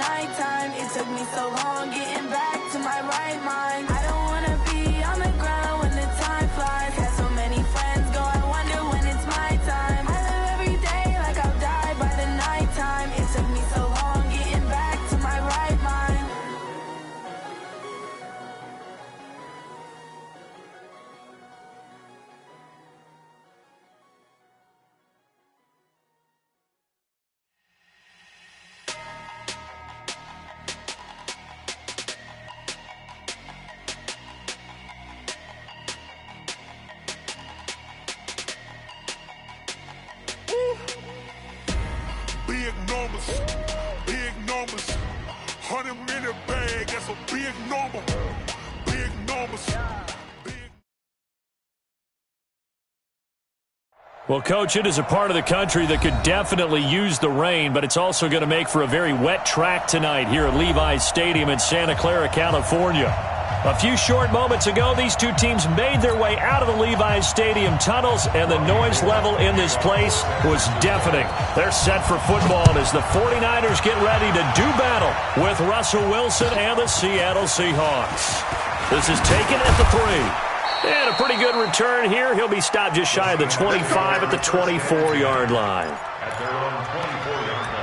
nighttime. It took me so long getting back to my right mind. I don't wanna be on the ground when the time flies. Had so many friends go, I wonder when it's my time. I live every day like I'll die by the nighttime. It took me so long getting back to my right mind. Big numbers, 100-minute bag, that's a big number, big numbers. Well, Coach, it is a part of the country that could definitely use the rain, but it's also going to make for a very wet track tonight here at Levi's Stadium in Santa Clara, California. A few short moments ago, these two teams made their way out of the Levi's Stadium tunnels, and the noise level in this place was deafening. They're set for football as the 49ers get ready to do battle with Russell Wilson and the Seattle Seahawks. This is taken at the 3. And a pretty good return here. He'll be stopped just shy of the 25 at the 24-yard line. At their own 24-yard line.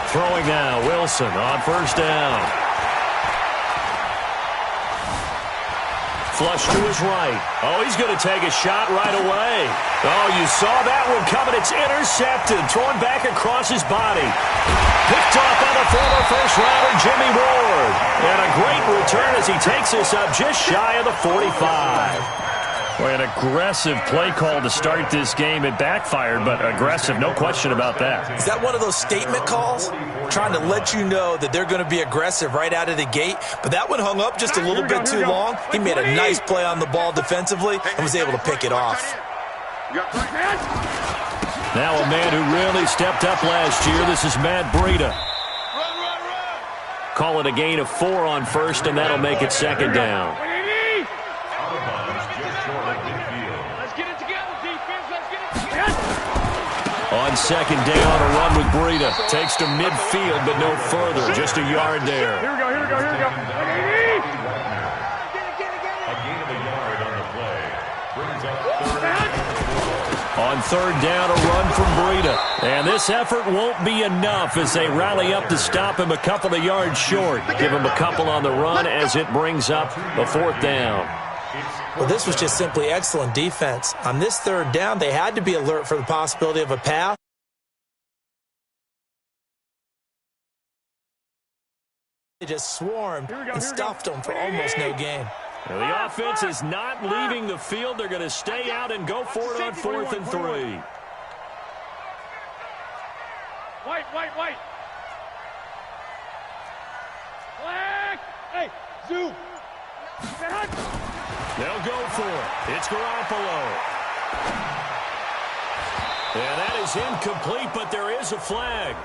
Throwing now, Wilson on first down. Flush to his right. Oh, he's going to take a shot right away. Oh, you saw that one coming. It's intercepted. Thrown back across his body. Picked off by the former first-rounder, Jimmy Ward. And a great return as he takes us up just shy of the 45. Boy, an aggressive play call to start this game. It backfired, but aggressive, no question about that. Is that one of those statement calls? Trying to let you know that they're going to be aggressive right out of the gate, but that one hung up just a little bit too long. He made a nice play on the ball defensively and was able to pick it off. Now a man who really stepped up last year. This is Matt Breida. Call it a gain of 4 on first, and that'll make it second down. On second down, a run with Breida. Takes to midfield, but no further. Just a yard there. Here we go. A gain of a yard on the play. Brings up On third down, a run from Breida. And this effort won't be enough as they rally up to stop him a couple of yards short. Give him a couple on the run as it brings up a fourth down. Well, this was just simply excellent defense. On this third down, they had to be alert for the possibility of a pass. They just swarmed and stuffed them for almost no gain. Well, the offense is not leaving the field. They're going to stay out and go for it on 4th and 3. White. Flag. Hey, zoom. They'll go for it. It's Garoppolo. And that is incomplete, but there is a flag.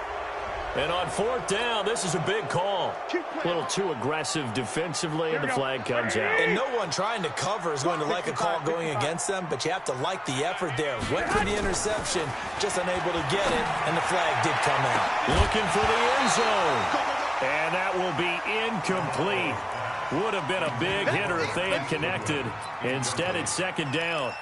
And on 4th down, this is a big call. A little too aggressive defensively, and the flag comes out. And no one trying to cover is going to like a call going against them, but you have to like the effort there. Went for the interception, just unable to get it, and the flag did come out. Looking for the end zone. And that will be incomplete. Would have been a big hitter if they had connected. Instead, it's second down.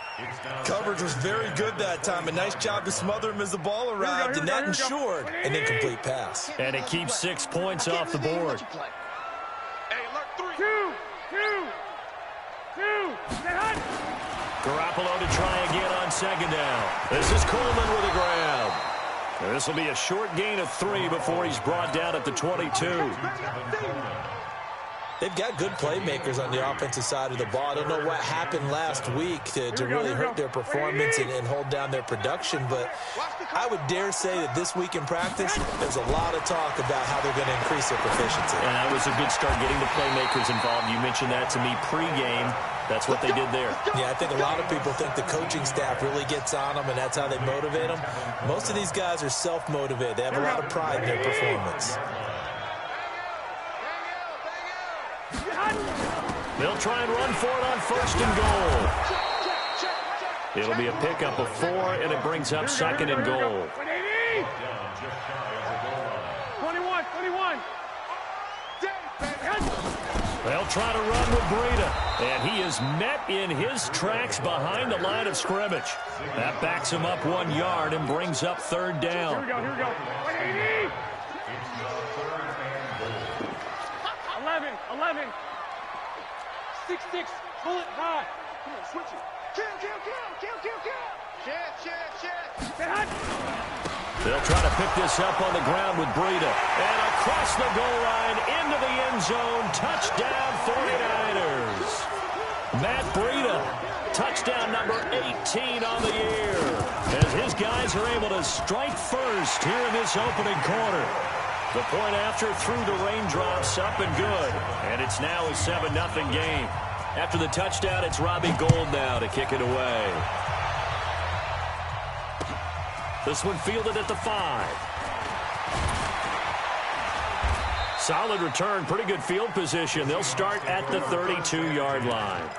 Coverage was very good that time. A nice job to smother him as the ball arrived, and that ensured an incomplete pass. And it keeps 6 points off the board. Garoppolo to try again on second down. This is Coleman with a grab. This will be a short gain of 3 before he's brought down at the 22. They've got good playmakers on the offensive side of the ball. I don't know what happened last week to really hurt their performance and hold down their production, but I would dare say that this week in practice, there's a lot of talk about how they're going to increase their proficiency. And that was a good start getting the playmakers involved. You mentioned that to me pregame. That's what they did there. Yeah, I think a lot of people think the coaching staff really gets on them, and that's how they motivate them. Most of these guys are self-motivated. They have a lot of pride in their performance. They'll try and run for it on 1st and goal. It'll be a pickup of 4, and it brings up 2nd and goal. 21. They'll try to run with Breida, and he is met in his tracks behind the line of scrimmage. That backs him up 1 yard and brings up 3rd down. Here we go. 11. 6-6. Pull it high. Come on, switch it. Kill. Shit. They'll try to pick this up on the ground with Breida. And across the goal line, into the end zone. Touchdown, 49ers. Matt Breida, touchdown number 18 on the year. As his guys are able to strike first here in this opening quarter. The point after through the raindrops, up and good. And it's now a 7-0 game. After the touchdown, it's Robbie Gould now to kick it away. This one fielded at the 5. Solid return, pretty good field position. They'll start at the 32-yard line.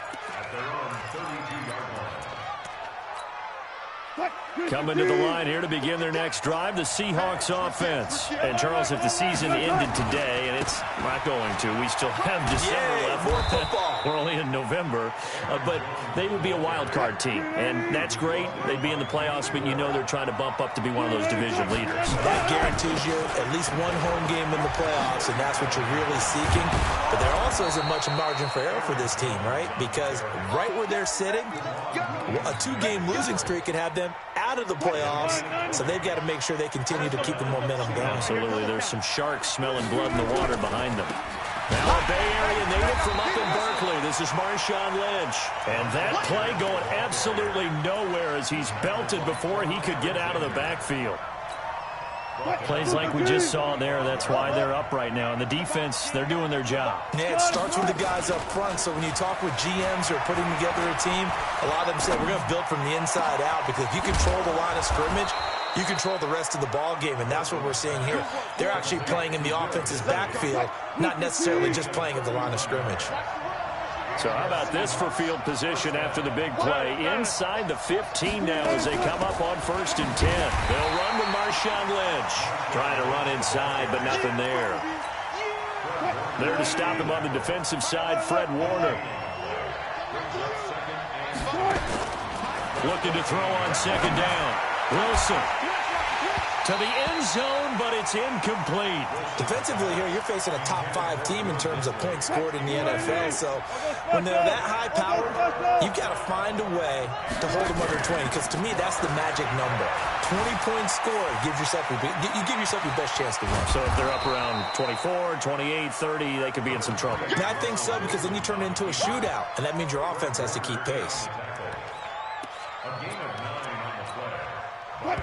Coming to the line here to begin their next drive, the Seahawks offense. And, Charles, if the season ended today, and it's not going to, we still have December left. More football. We're only in November. But they would be a wild card team, and that's great. They'd be in the playoffs, but you know they're trying to bump up to be one of those division leaders. That guarantees you at least one home game in the playoffs, and that's what you're really seeking. But there also isn't much margin for error for this team, right? Because right where they're sitting, a 2-game losing streak could have them out of the playoffs, so they've got to make sure they continue to keep the momentum going. Absolutely. There's some sharks smelling blood in the water behind them. Now a Bay Area native from up in Berkeley. This is Marshawn Lynch. And that play going absolutely nowhere as he's belted before he could get out of the backfield. Plays like we just saw there, that's why they're up right now. And the defense, they're doing their job. Yeah, it starts with the guys up front. So when you talk with GMs who are putting together a team, a lot of them say we're going to build from the inside out, because if you control the line of scrimmage, you control the rest of the ball game, and that's what we're seeing here. They're actually playing in the offense's backfield, not necessarily just playing at the line of scrimmage. So how about this for field position after the big play? Inside the 15 now as they come up on 1st and 10. They'll run with Marshawn Lynch. Trying to run inside, but nothing there. There to stop him on the defensive side, Fred Warner. Looking to throw on 2nd down. Wilson to the end zone, but it's incomplete. Defensively here, you're facing a top 5 team in terms of points scored in the NFL. So when they're that high powered, you've got to find a way to hold them under 20, because to me, that's the magic number. 20 points scored gives yourself you give yourself your best chance to win. So if they're up around 24, 28, 30, they could be in some trouble. And I think so, because then you turn it into a shootout, and that means your offense has to keep pace.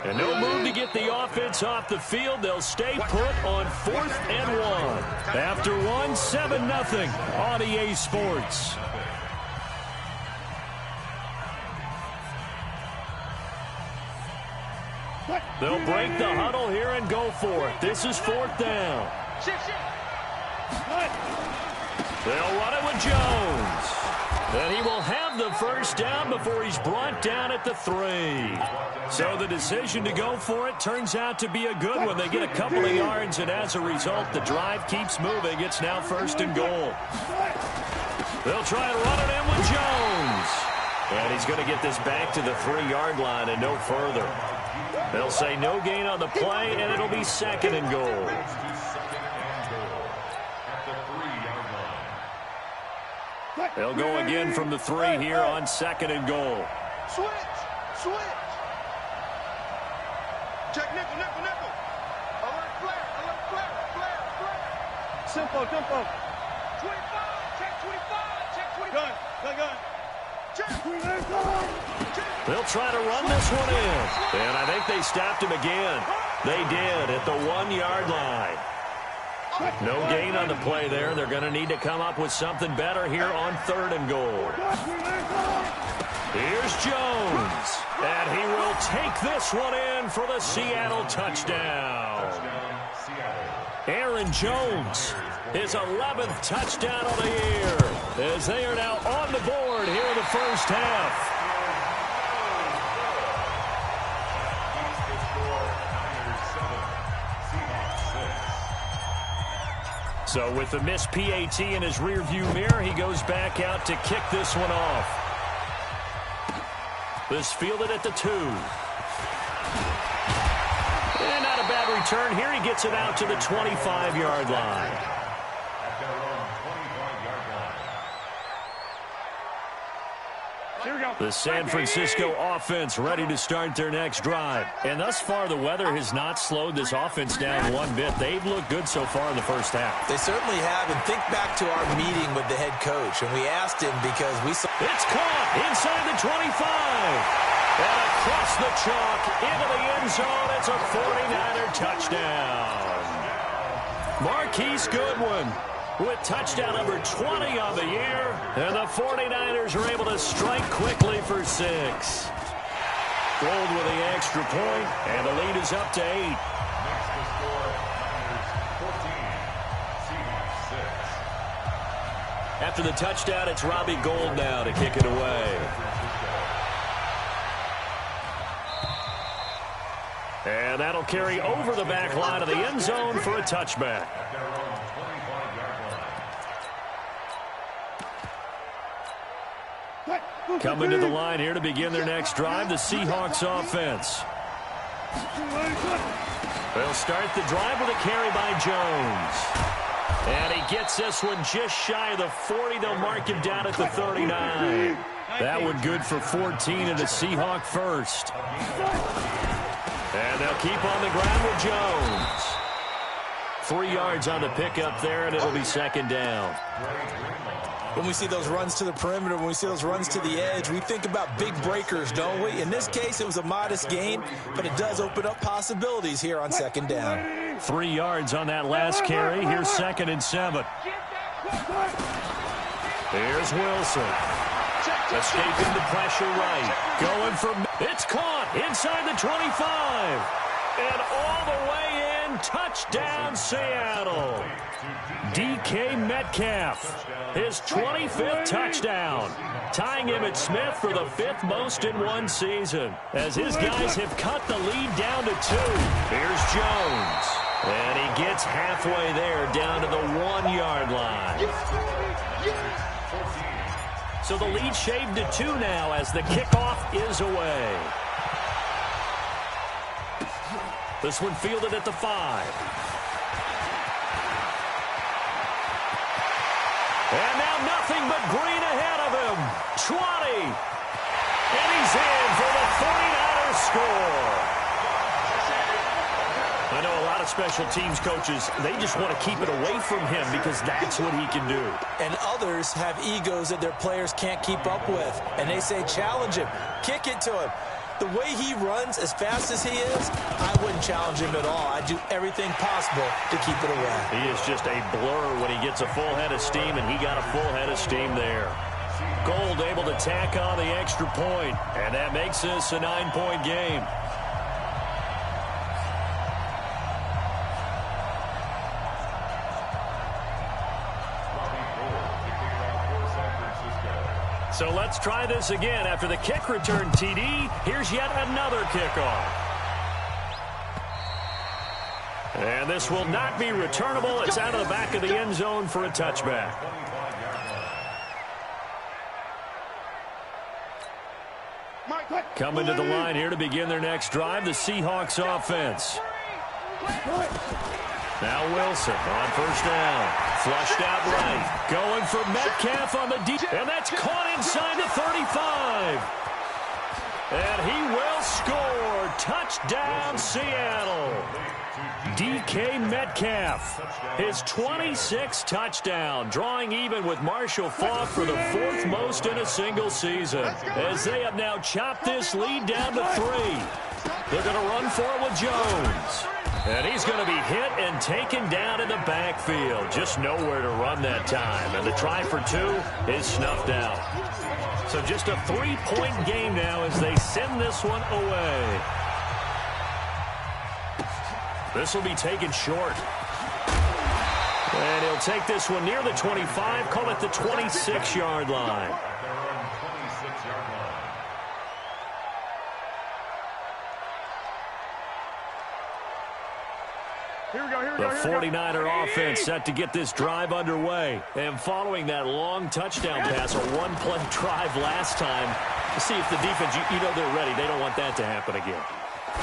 And no move to get the offense off the field. They'll stay put on 4th and 1. After 1, 7-0 on EA Sports. They'll break the huddle here and go for it. This is 4th down. They'll run it with Jones. And he will have the 1st down before he's brought down at the 3. So the decision to go for it turns out to be a good one. They get a couple of yards, and as a result, the drive keeps moving. It's now 1st and goal. They'll try and run it in with Jones. And he's going to get this back to the 3-yard line and no further. They'll say no gain on the play, and it'll be 2nd and goal. They'll go again from the 3 here on 2nd and goal. Switch. Check nickel. Alert flare. Tempo. 25, check 25. Gun. Check. They'll try to run this one in. And I think they stopped him again. They did at the 1-yard line. No gain on the play there. They're going to need to come up with something better here on 3rd and goal. Here's Jones. And he will take this one in for the Seattle touchdown. Aaron Jones his 11th touchdown of the year, as they are now on the board here in the first half. So with the missed PAT in his rearview mirror, he goes back out to kick this one off. This fielded at the 2. And not a bad return here. He gets it out to the 25-yard line. Here we go. The San Francisco offense ready to start their next drive. And thus far, the weather has not slowed this offense down one bit. They've looked good so far in the first half. They certainly have. And think back to our meeting with the head coach. And we asked him because we saw... It's caught inside the 25. And across the chalk into the end zone. It's a 49er touchdown. Marquise Goodwin with touchdown number 20 on the year. And the 49ers are able to strike quickly for 6. Gold with the extra point, and the lead is up to 8. Next to score, Niners 14, Seahawks 6. After the touchdown, it's Robbie Gould now to kick it away. And that'll carry over the back line of the end zone for a touchback. Coming to the line here to begin their next drive, the Seahawks offense. They'll start the drive with a carry by Jones. And he gets this one just shy of the 40. They'll mark him down at the 39. That one good for 14 and a Seahawk first. And they'll keep on the ground with Jones. 3 yards on the pickup there, and it'll be second down. When we see those runs to the perimeter, when we see those runs to the edge, we think about big breakers, don't we? In this case, it was a modest gain, but it does open up possibilities here on second down. 3 yards on that last carry. Here's 2nd and 7. Here's Wilson. Escaping the pressure right. Going for... It's caught inside the 25. And all the way in. Touchdown, Seattle. DK Metcalf. His 25th touchdown. Tying Emmitt Smith for the 5th most in one season. As his guys have cut the lead down to 2. Here's Jones. And he gets halfway there down to the 1-yard line. So the lead shaved to 2 now as the kickoff is away. This one fielded at the 5. And now nothing but green ahead of him. 20. And he's in for the 49ers score. I know a lot of special teams coaches, they just want to keep it away from him because that's what he can do. And others have egos that their players can't keep up with. And they say, challenge him. Kick it to him. The way he runs as fast as he is, I wouldn't challenge him at all. I'd do everything possible to keep it away. He is just a blur when he gets a full head of steam, and he got a full head of steam there. Gould able to tack on the extra point, and that makes this a 9-point game. So let's try this again. After the kick return TD, here's yet another kickoff. And this will not be returnable. It's out of the back of the end zone for a touchback. Coming to the line here to begin their next drive, the Seahawks offense. Now Wilson on first down. Flushed out right. Going for Metcalf on the deep. And that's caught inside the 35. And he will score. Touchdown, Seattle. DK Metcalf. His 26th touchdown. Drawing even with Marshall Faulk for the 4th most in a single season. As they have now chopped this lead down to 3. They're going to run for it with Jones. And he's going to be hit and taken down in the backfield. Just nowhere to run that time. And the try for 2 is snuffed out. So just a 3-point game now as they send this one away. This will be taken short. And he'll take this one near the 25, call it the 26-yard line. The 49er offense set to get this drive underway. And following that long touchdown pass, a one-play drive last time, to see if the defense, you know they're ready. They don't want that to happen again.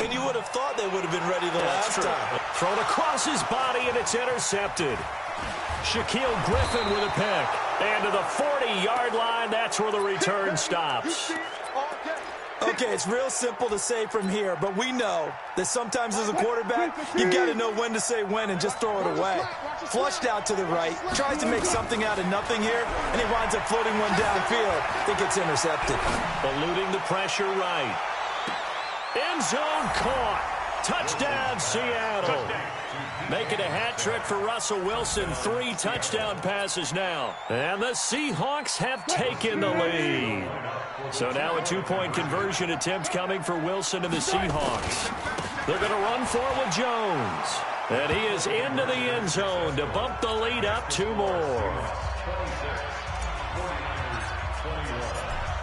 And you would have thought they would have been ready the last time. Thrown across his body, and it's intercepted. Shaquille Griffin with a pick. And to the 40-yard line, that's where the return stops. Okay, it's real simple to say from here, but we know that sometimes as a quarterback, you got to know when to say when and just throw it away. Flushed out to the right, tries to make something out of nothing here, and he winds up floating one downfield that gets intercepted. Eluding the pressure right. End zone caught. Touchdown, Seattle. Making a hat trick for Russell Wilson. 3 touchdown passes now. And the Seahawks have taken the lead. So now a 2-point conversion attempt coming for Wilson and the Seahawks. They're going to run forward Jones. And he is into the end zone to bump the lead up 2 more.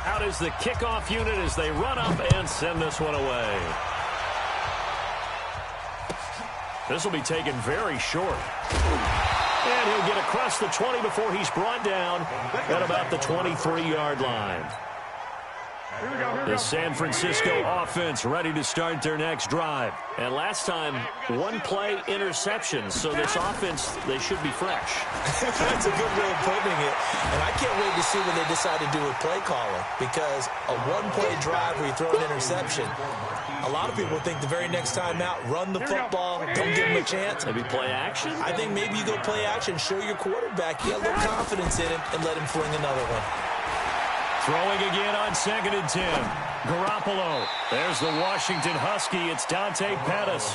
Out is the kickoff unit as they run up and send this one away. This will be taken very short. And he'll get across the 20 before he's brought down at about the 23-yard line. The San Francisco offense ready to start their next drive. And last time, 1-play interception. So this offense, they should be fresh. That's a good way of putting it. And I can't wait to see what they decide to do with play calling. Because a 1-play drive where you throw an interception, a lot of people think the very next time out, run the football, don't give him a chance. Maybe play action? I think maybe you go play action, show your quarterback, get a little confidence in him, and let him fling another one. Throwing again on 2nd and 10. Garoppolo. There's the Washington Husky. It's Dante Pettis.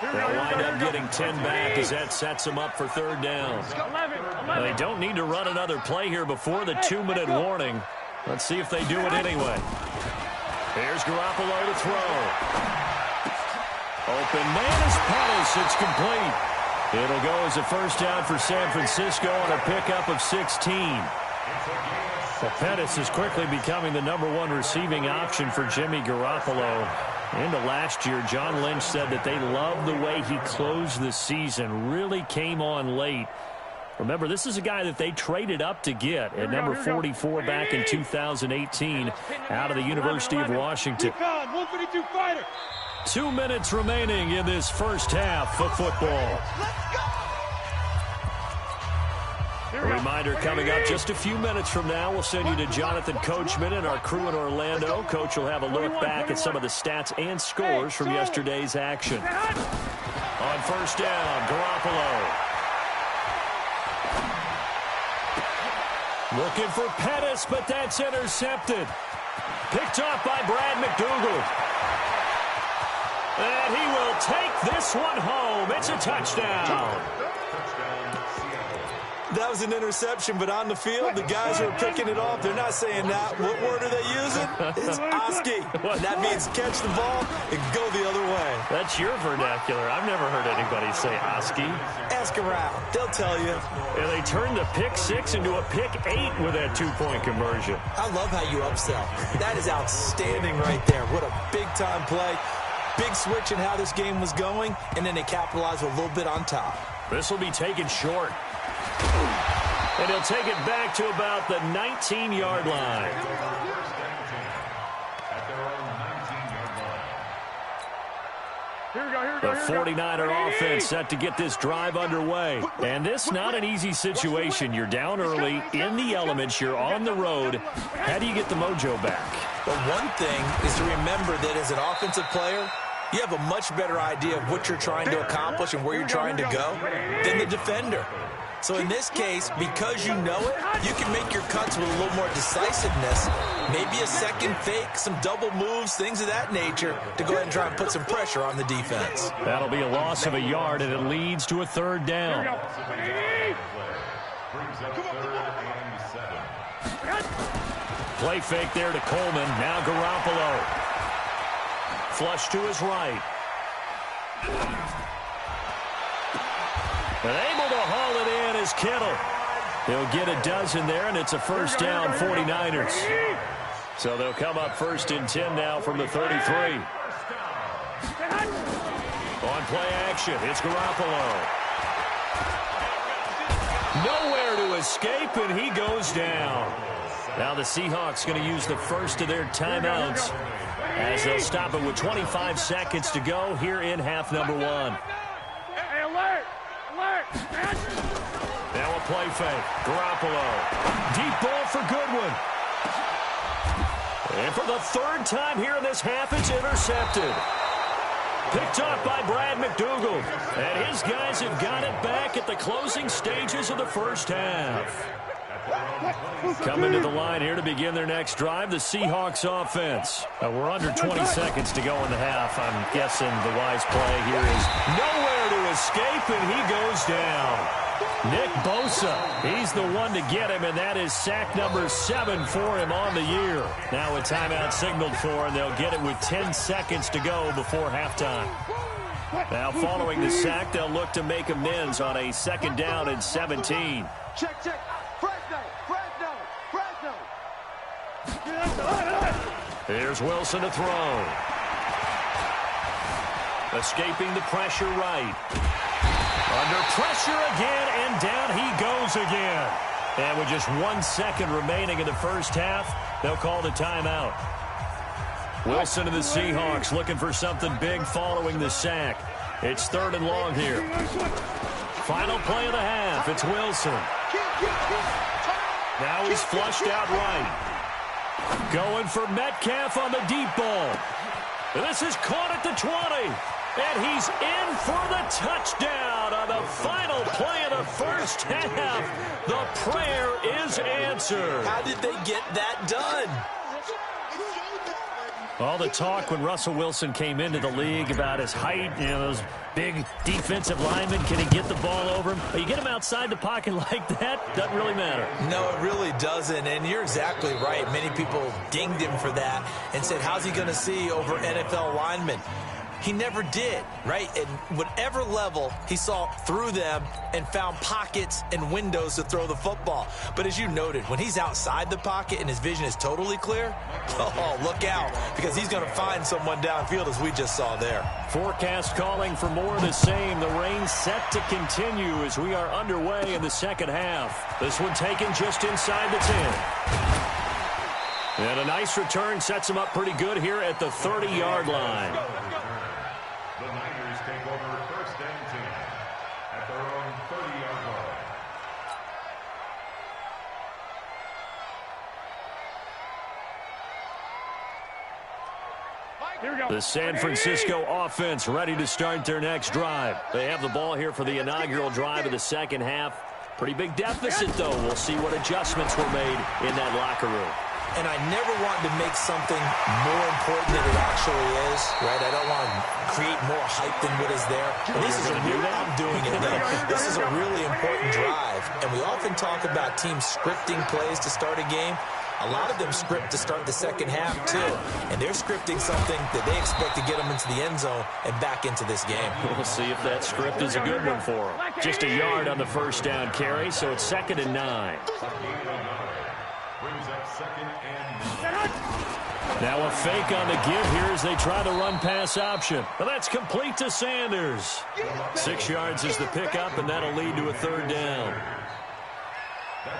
They'll wind up getting 10 back as that sets him up for 3rd down. They don't need to run another play here before the 2-minute warning. Let's see if they do it anyway. Here's Garoppolo to throw. Open man is Pettis. It's complete. It'll go as a first down for San Francisco on a pickup of 16. Well, Pettis is quickly becoming the #1 receiving option for Jimmy Garoppolo. Into last year, John Lynch said that they loved the way he closed the season, really came on late. Remember, this is a guy that they traded up to get at number 44 back in 2018 out of the University of Washington. 2 minutes remaining in this first half of football. A reminder coming up just a few minutes from now, we'll send you to Jonathan Coachman and our crew in Orlando. Coach will have a look back at some of the stats and scores from yesterday's action. On first down, Garoppolo. Looking for Pettis, but that's intercepted. Picked off by Brad McDougal. And he will take this one home. It's a touchdown. That was an interception, but on the field, the guys who are picking it off, they're not saying that. What word are they using? It's Oski. That means catch the ball and go the other way. That's your vernacular. I've never heard anybody say Oski. Ask around. They'll tell you. And they turned the pick 6 into a pick 8 with that 2-point conversion. I love how you upsell. That is outstanding right there. What a big-time play. Big switch in how this game was going, and then they capitalized a little bit on top. This will be taken short. And he'll take it back to about the 19-yard line. The 49er offense set to get this drive underway. And this not an easy situation. You're down early, in the elements, you're on the road. How do you get the mojo back? Well, one thing is to remember that as an offensive player, you have a much better idea of what you're trying to accomplish and where you're trying to go than the defender. So in this case, because you know it, you can make your cuts with a little more decisiveness. Maybe a second fake, some double moves, things of that nature to go ahead and try and put some pressure on the defense. That'll be a loss of a yard, and it leads to a 3rd down. Play fake there to Coleman. Now Garoppolo. Flush to his right. And able to haul it in. is Kittle. He'll get a dozen there, and it's a first down, 49ers. So they'll come up 1st and 10 now from the 33. On play action, it's Garoppolo. Nowhere to escape, and he goes down. Now the Seahawks going to use the first of their timeouts as they'll stop it with 25 seconds to go here in half number 1. Hey, alert! Alert! Now a play fake. Garoppolo. Deep ball for Goodwin. And for the 3rd time here in this half, it's intercepted. Picked off by Brad McDougald. And his guys have got it back at the closing stages of the first half. Coming to the line here to begin their next drive, the Seahawks offense. We're under 20 seconds to go in the half. I'm guessing the wise play here is nowhere to escape, and he goes down. Nick Bosa, he's the one to get him, and that is sack number 7 for him on the year. Now a timeout signaled for, and they'll get it with 10 seconds to go before halftime. Now following the sack, they'll look to make amends on a 2nd down and 17. Check, check. Here's Wilson to throw. Escaping the pressure right. Under pressure again, and down he goes again. And with just 1 second remaining in the first half, they'll call the timeout. Wilson and the Seahawks looking for something big following the sack. It's 3rd and long here. Final play of the half. It's Wilson. Now he's flushed out right. Going for Metcalf on the deep ball. This is caught at the 20. And he's in for the touchdown on the final play of the first half. The prayer is answered. How did they get that done? All the talk when Russell Wilson came into the league about his height, you know, those big defensive linemen, can he get the ball over him? But you get him outside the pocket like that, doesn't really matter. No, it really doesn't, and you're exactly right. Many people dinged him for that and said, how's he going to see over NFL linemen? He never did, right? At whatever level, he saw through them and found pockets and windows to throw the football. But as you noted, when he's outside the pocket and his vision is totally clear, oh, look out, because he's going to find someone downfield, as we just saw there. Forecast calling for more of the same. The rain set to continue as we are underway in the second half. This one taken just inside the 10. And a nice return sets him up pretty good here at the 30-yard line. The Niners take over 1st and 10 at their own 30-yard line. The San Francisco offense ready to start their next drive. They have the ball here for the inaugural drive of the second half. Pretty big deficit, though. We'll see what adjustments were made in that locker room. And I never want to make something more important than it actually is, right? I don't want to create more hype than what is there. But this is I'm doing it, though. This is a really important drive. And we often talk about teams scripting plays to start a game. A lot of them script to start the second half, too. And they're scripting something that they expect to get them into the end zone and back into this game. We'll see if that script is a good one for them. Just a yard on the first down carry, so it's 2nd and 9. Brings up 2nd and 9. Now a fake on the give here as they try the run-pass option. Well, that's complete to Sanders. 6 yards is the pickup, and that'll lead to a 3rd down.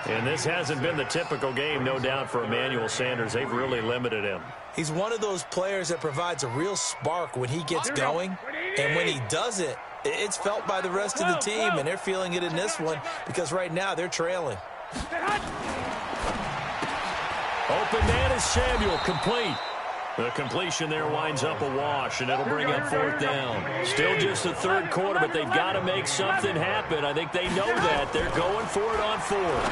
And this hasn't been the typical game, no doubt, for Emmanuel Sanders. They've really limited him. He's one of those players that provides a real spark when he gets going. And when he doesn't, it's felt by the rest of the team, and they're feeling it in this one because right now they're trailing. Open man is Samuel, complete. The completion there winds up a wash, and it'll bring up 4th down. Still just the 3rd quarter, but they've got to make something happen. I think they know that. They're going for it on 4th.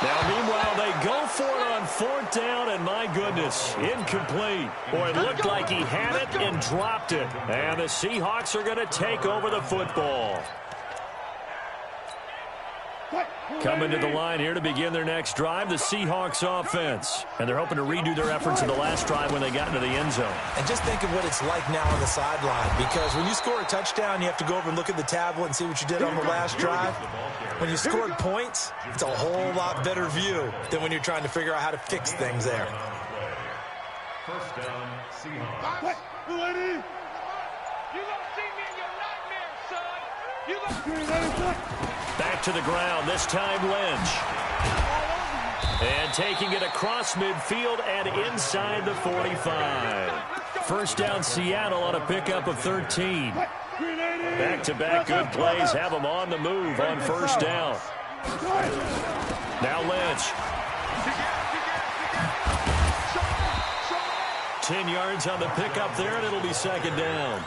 Now, meanwhile, they go for it on 4th down, and my goodness, incomplete. Boy, it looked like he had it and dropped it. And the Seahawks are going to take over the football. Coming to the line here to begin their next drive, the Seahawks offense. And they're hoping to redo their efforts in the last drive when they got into the end zone. And just think of what it's like now on the sideline, because when you score a touchdown, you have to go over and look at the tablet and see what you did on the last drive. When you scored points, it's a whole lot better view than when you're trying to figure out how to fix things there. First down, Seahawks. You gonna see me in your nightmares, son. You gonna... Back to the ground, this time Lynch. And taking it across midfield and inside the 45. First down Seattle on a pickup of 13. Back-to-back good plays have them on the move on first down. Now Lynch. 10 yards on the pickup there, and it'll be second down.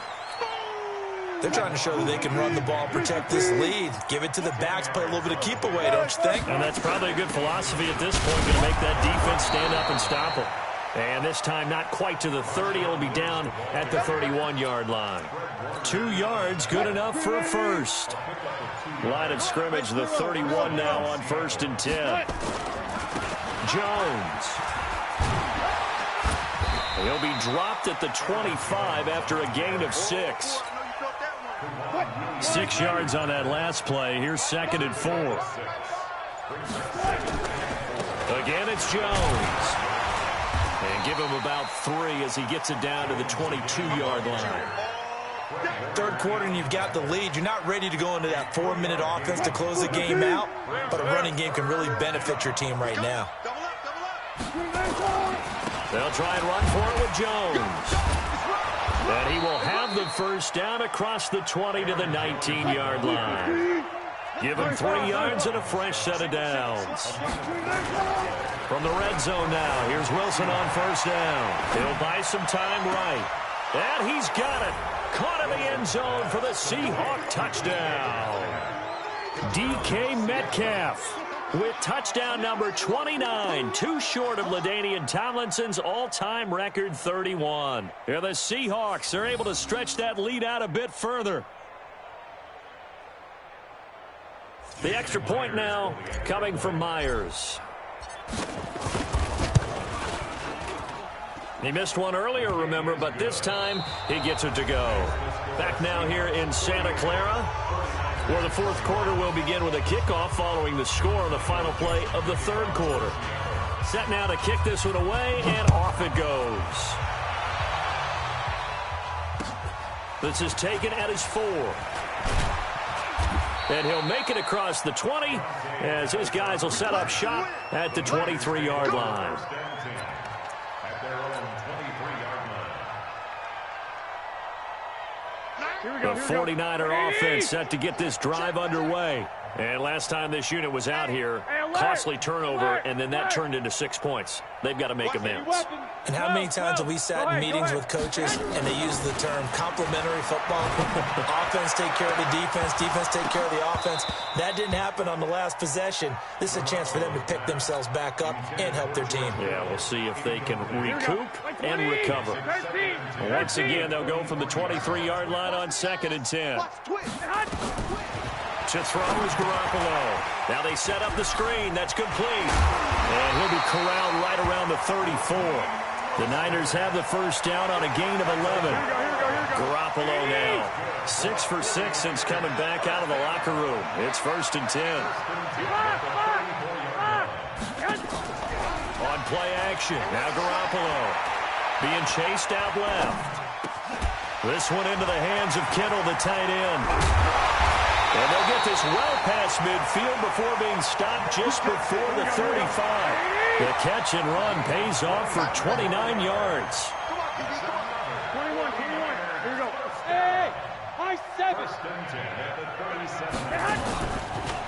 They're trying to show that they can run the ball, protect this lead. Give it to the backs, play a little bit of keep away, don't you think? And that's probably a good philosophy at this point, going to make that defense stand up and stop them. And this time not quite to the 30. It'll be down at the 31-yard line. 2 yards, good enough for a first. Line of scrimmage, the 31 now on 1st and 10. Jones. He'll be dropped at the 25 after a gain of 6. 6 yards on that last play. Here's 2nd and 4. Again, it's Jones. And give him about 3 as he gets it down to the 22-yard line. Third quarter and you've got the lead. You're not ready to go into that 4-minute offense to close the game out, but a running game can really benefit your team right now. They'll try and run for it with Jones. And he will have the first down across the 20 to the 19-yard line. Give him 3 yards and a fresh set of downs. From the red zone now, here's Wilson on first down. He'll buy some time right. And he's got it. Caught in the end zone for the Seahawk touchdown. DK Metcalf with touchdown number 29, too short of LaDainian Tomlinson's all-time record 31. Here the Seahawks are able to stretch that lead out a bit further. The extra point now coming from Myers. He missed one earlier, remember, but this time he gets it to go. Back now here in Santa Clara, where the fourth quarter will begin with a kickoff following the score on the final play of the third quarter. Set now to kick this one away, and off it goes. This is taken at his 4. And he'll make it across the 20 as his guys will set up shop at the 23-yard line. The 49er offense set to get this drive underway. And last time this unit was out here, costly turnover, and then that turned into 6 points. They've got to make amends. And how many times have we sat in meetings with coaches and they use the term complementary football? Offense take care of the defense, defense take care of the offense. That didn't happen on the last possession. This is a chance for them to pick themselves back up and help their team. Yeah, we'll see if they can recoup and recover. Once again, they'll go from the 23-yard line on 2nd and 10. To throw is Garoppolo. Now they set up the screen. That's complete. And he'll be corralled right around the 34. The Niners have the first down on a gain of 11. Garoppolo now 6 for 6 since coming back out of the locker room. It's 1st and 10. On play action. Now Garoppolo being chased out left. This one into the hands of Kittle, the tight end. And they'll get this well past midfield before being stopped just before the 35. The catch and run pays off for 29 yards. 21. Here we go. Hey, high 7.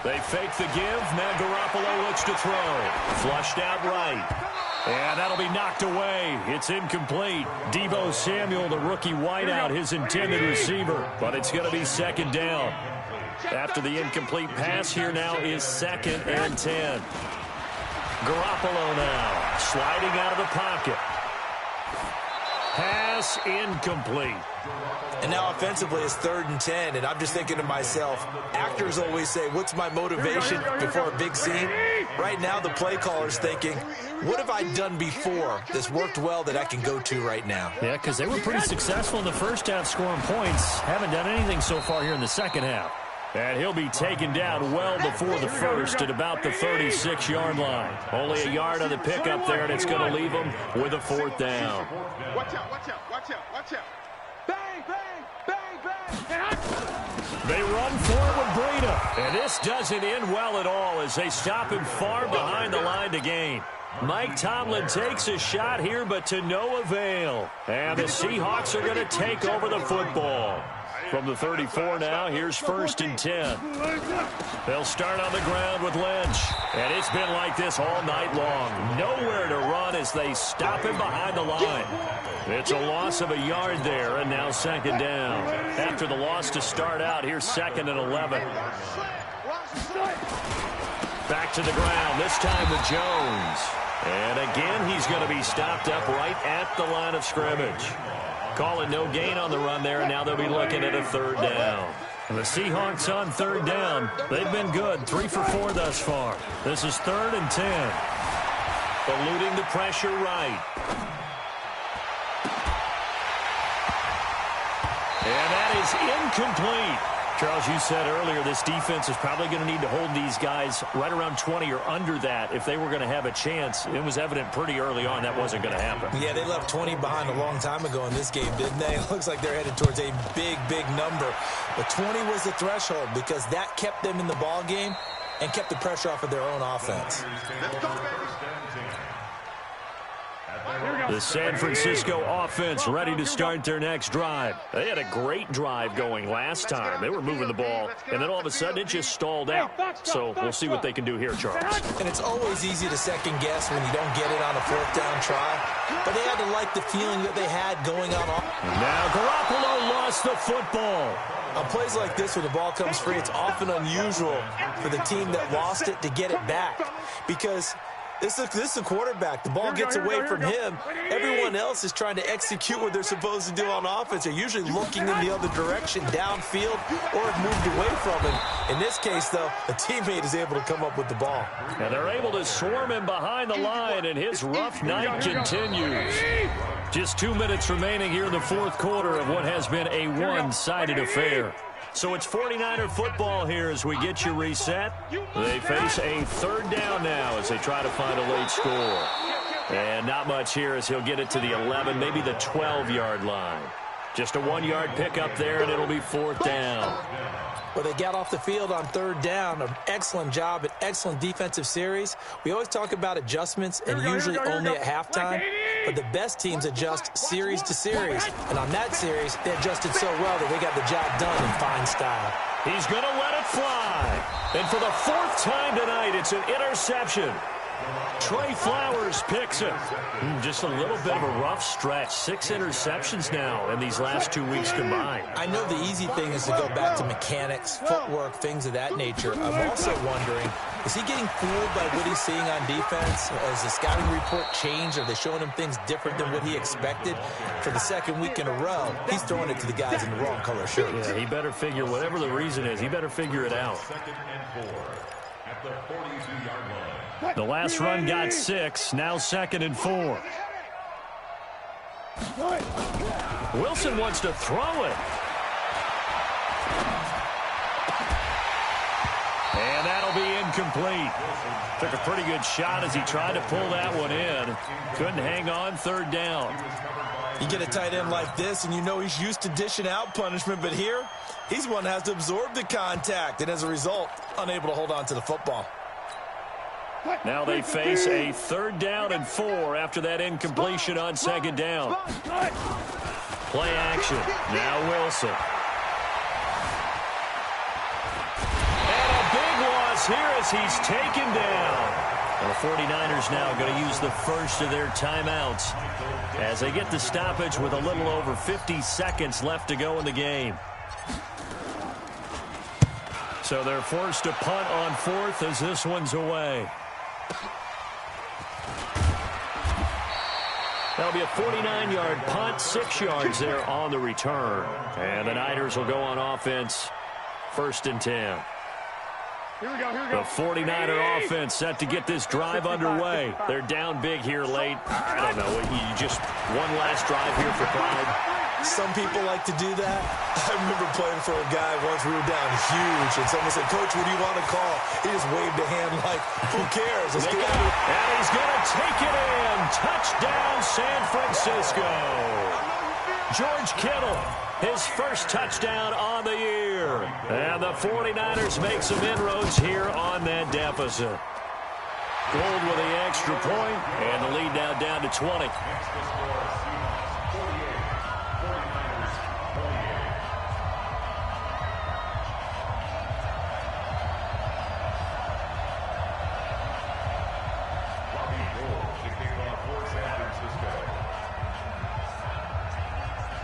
They fake the give. Now Garoppolo looks to throw. Flushed out right. And that'll be knocked away. It's incomplete. Deebo Samuel, the rookie wideout, his intended receiver. But it's going to be second down. After the incomplete pass, here now is 2nd and 10. Garoppolo now sliding out of the pocket. Pass incomplete. And now offensively it's 3rd and 10, and I'm just thinking to myself, actors always say, what's my motivation before a big scene? Right now the play caller's thinking, what have I done before that's worked well that I can go to right now? Yeah, because they were pretty successful in the first half scoring points. Haven't done anything so far here in the second half. And he'll be taken down well before the first at about the 36-yard line. Only a yard on the pickup there, and it's going to leave him with a 4th down. Watch out, watch out, watch out, watch out. Bang, bang, bang, bang. They run for it with Breida. And this doesn't end well at all as they stop him far behind the line to gain. Mike Tomlin takes a shot here, but to no avail. And the Seahawks are going to take over the football. From the 34 now, here's 1st and 10. They'll start on the ground with Lynch. And it's been like this all night long. Nowhere to run as they stop him behind the line. It's a loss of a yard there, and now 2nd down. After the loss to start out, here's 2nd and 11. Back to the ground, this time with Jones. And again, he's going to be stopped up right at the line of scrimmage. Call it no gain on the run there, and now they'll be looking at a 3rd down. And the Seahawks on 3rd down. They've been good, 3 for 4 thus far. This is 3rd and 10. Eluding the pressure right. And that is incomplete. Charles, you said earlier this defense is probably going to need to hold these guys right around 20 or under that if they were going to have a chance. It was evident pretty early on that wasn't going to happen. Yeah, they left 20 behind a long time ago in this game, didn't they? It looks like they're headed towards a big, big number. But 20 was the threshold because that kept them in the ball game and kept the pressure off of their own offense. The San Francisco offense ready to start their next drive. They had a great drive going last time. They were moving the ball, and then all of a sudden it just stalled out. So we'll see what they can do here, Charles. And it's always easy to second guess when you don't get it on a 4th down try. But they had to like the feeling that they had going on. Now Garoppolo lost the football. On plays like this where the ball comes free, it's often unusual for the team that lost it to get it back. Because this is a quarterback. The ball gets away from him. Everyone else is trying to execute what they're supposed to do on offense. They're usually looking in the other direction, downfield, or have moved away from him. In this case, though, a teammate is able to come up with the ball. And they're able to swarm him behind the line, and his rough night continues. Just 2 minutes remaining here in the 4th quarter of what has been a one-sided affair. So it's 49er football here as we get you reset. They face a 3rd down now as they try to find a late score. And not much here as he'll get it to the 11, maybe the 12-yard line. Just a 1-yard pickup there, and it'll be 4th down. Well, they got off the field on 3rd down. An excellent job, an excellent defensive series. We always talk about adjustments, and usually only at halftime. But the best teams adjust series to series. And on that series, they adjusted so well that they got the job done in fine style. He's going to let it fly. And for the 4th time tonight, it's an interception. Trey Flowers picks it. Just a little bit of a rough stretch. 6 interceptions now in these last 2 weeks combined. I know the easy thing is to go back to mechanics, footwork, things of that nature. I'm also wondering, is he getting fooled by what he's seeing on defense? Has the scouting report changed? Are they showing him things different than what he expected? For the 2nd week in a row, he's throwing it to the guys in the wrong color shirts. Yeah, he better figure, whatever the reason is, he better figure it out. 2nd and 4 at the 42-yard line. The last run got 6, now 2nd and 4. Wilson wants to throw it. And that'll be incomplete. Took a pretty good shot as he tried to pull that one in. Couldn't hang on, 3rd down. You get a tight end like this, and you know he's used to dishing out punishment, but here, he's one that has to absorb the contact, and as a result, unable to hold on to the football. Now they face a 3rd down and 4 after that incompletion on 2nd down. Play action. Now Wilson. And a big loss here as he's taken down. And the 49ers now going to use the first of their timeouts as they get the stoppage with a little over 50 seconds left to go in the game. So they're forced to punt on 4th as this one's away. That'll be a 49-yard punt, 6 yards there on the return. And the Niners will go on offense, 1st and 10. Here we go. The 49er offense set to get this drive underway. They're down big here late. I don't know. You just one last drive here for pride. Some people like to do that. I remember playing for a guy once we were down huge, and someone said, "Coach, what do you want to call?" He just waved a hand like, "Who cares? Let's get out of here." And he's going to take it in. Touchdown, San Francisco. George Kittle, his first touchdown on the year. And the 49ers make some inroads here on that deficit. Gold with the extra point, and the lead now down to 20.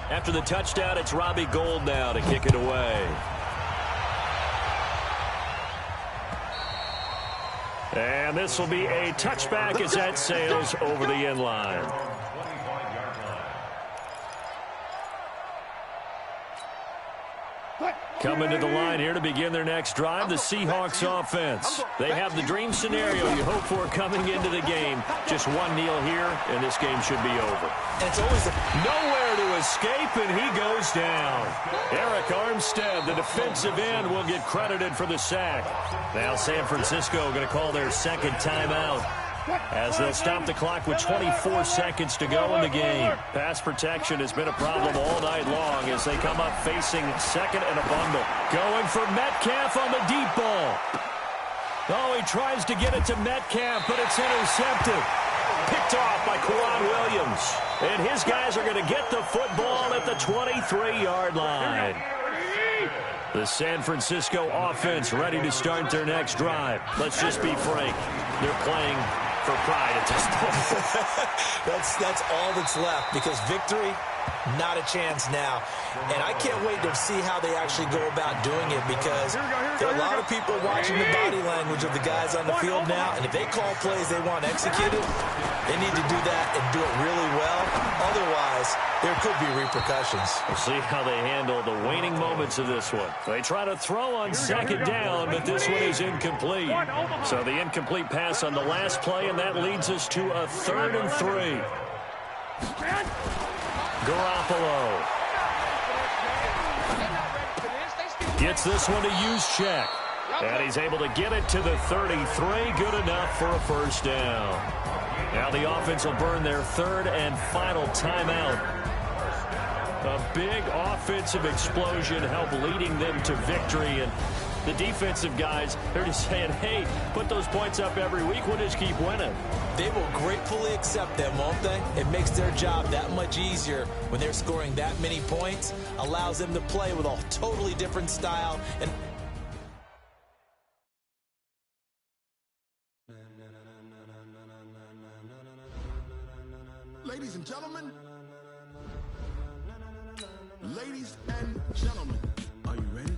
After the touchdown, it's Robbie Gould now to kick it away. And this will be a touchback as that sails over the end line. Coming to the line here to begin their next drive, the Seahawks offense. They have the dream scenario you hope for coming into the game. Just one kneel here, and this game should be over. And it's always nowhere to escape, and he goes down. Eric Armstead, the defensive end, will get credited for the sack. Now San Francisco going to call their second timeout, as they'll stop the clock with 24 seconds to go in the game. Pass protection has been a problem all night long as they come up facing second and a bundle. Going for Metcalf on the deep ball. Oh, he tries to get it to Metcalf, but it's intercepted. Picked off by Kwan Williams. And his guys are going to get the football at the 23-yard line. The San Francisco offense ready to start their next drive. Let's just be frank. They're playing for pride at this point. that's all that's left, because victory, not a chance now. And I can't wait to see how they actually go about doing it, because there are a lot of people watching the body language of the guys on the field now, and if they call plays they want executed, they need to do that and do it really well. Otherwise, there could be repercussions. We'll see how they handle the waning moments of this one. They try to throw on second down, but this one is incomplete. So the incomplete pass on the last play, and that leads us to a 3rd and 3. Garoppolo gets this one to Juszczyk, and he's able to get it to the 33. Good enough for a first down. Now the offense will burn their 3rd and final timeout. A big offensive explosion helped leading them to victory, and the defensive guys, they're just saying, hey, put those points up every week, we'll just keep winning. They will gratefully accept them, won't they? It makes their job that much easier when they're scoring that many points, allows them to play with a totally different style. And Ladies and gentlemen, are you ready?